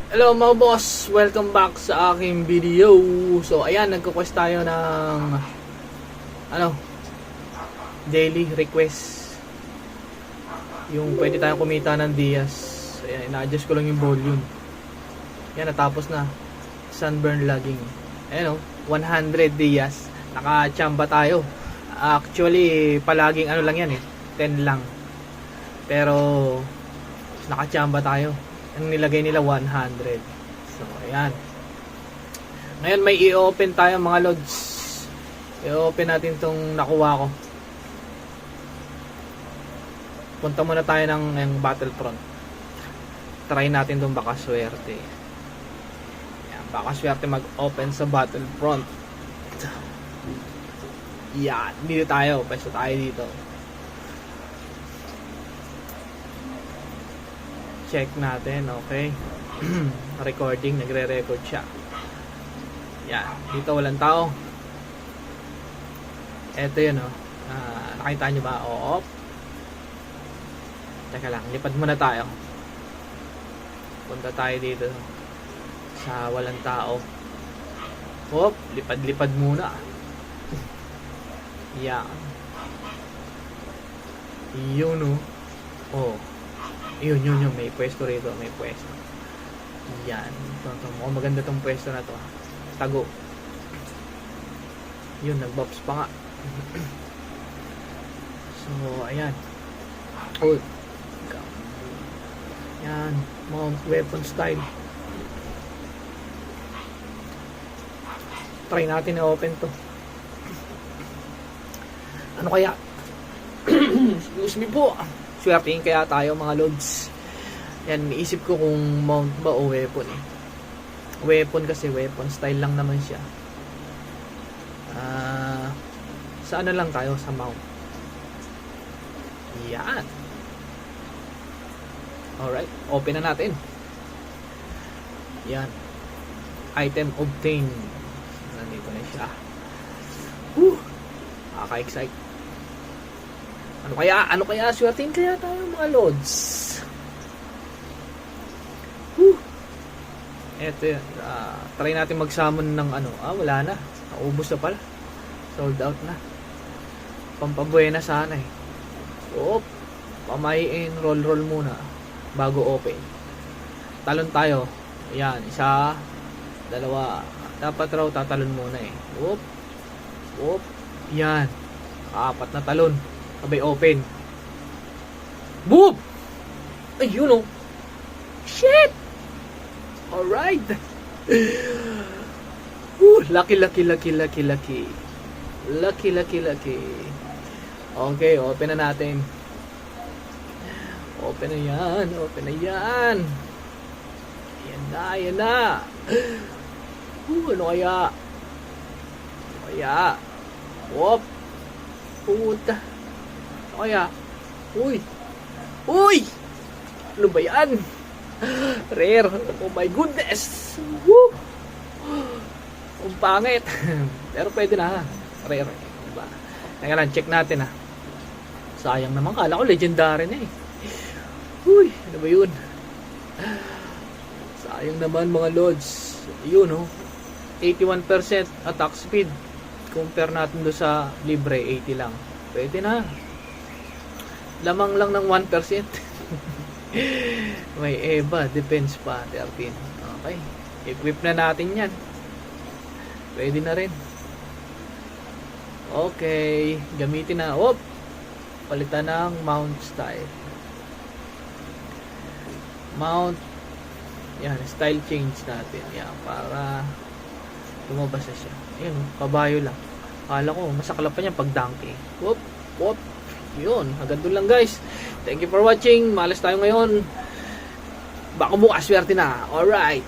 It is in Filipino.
Hello mga boss! Welcome back sa aking video. So ayan, nagko-quest tayo ng daily request. Yung pwede tayong kumita ng Diaz. Ayan, ina-adjust ko lang yung volume. Ayan, natapos na. Sunburn logging. Ayan 100 Diaz. Nakachamba tayo. Actually, palaging lang yan 10 lang. Pero nakachamba tayo. Ang nilagay nila 100. So ayan. Ngayon may i-open tayo mga lods. I-open natin tong nakuha ko. Punta muna tayo ng Battlefront. Try natin tong baka swerte. Ayan, baka swerte mag-open sa Battlefront. Yan, dito tayo. Pwesto tayo dito. Check natin, okay. Recording, nagre-record siya. Yan, dito walang tao. Eto yun nakita nyo ba? Oo. Teka lang, lipad muna tayo. Punta tayo dito sa walang tao. Hop, lipad-lipad muna. Yan. Yun oh. Yun, may pwesto rito, may pwesto. Yan, ito, mukhang maganda tong pwesto na to. Tago. Yun, nag-bops pa nga. So, ayan. Oh. Yan, mount weapon style. Try natin na open to. Ano kaya? Excuse me po. Swertein kaya tayo mga lods. Yan, iisip ko kung mount ba o weapon Weapon kasi weapon style lang naman siya. Sa ano lang tayo, sa mount. Yan. Alright, open na natin. Yan. Item obtained. Nandito na siya. Nakaka-excite. Ano kaya swertein kaya tayo mga lods. Eto yun. Try natin mag-summon ng wala na. Naubos na pala. Sold out na. Pampabuena sana So, pamayin, roll muna bago open. Talon tayo. Ayan, isa, dalawa. Dapat raw tatalon muna Whoop. Yan. Apat na talon. Abay open. Boom! Ayun Shit! Alright. Lucky. Lucky. Okay, open na natin. Open na yan. Ayan na. Ano kaya? Whoop. Puta. Ano kaya? Uy! Ano ba yan? Rare. Oh my goodness. Woo! Ang pangit. Pero pwede na. Rare. Diba? Teka lang, check natin Sayang naman. Kala ko legendary na Uy, ano ba yun? Sayang naman mga lods. Yun 81% attack speed. Compare natin do sa libre, 80 lang. Pwede na. Lamang lang ng 1%. May EVA, defense pa, 13. Okay. Equip na natin yan. Pwede na rin. Okay. Gamitin na. Palitan ng mount style. Mount. Yan, style change natin. Yan, para lumabas na siya. Ayan, kabayo lang. Kala ko, masaklap pa niya pag donkey. Whoop. Yun, hanggang doon lang guys. Thank you for watching. Malas tayo ngayon. Baka bukas swerte na. Alright.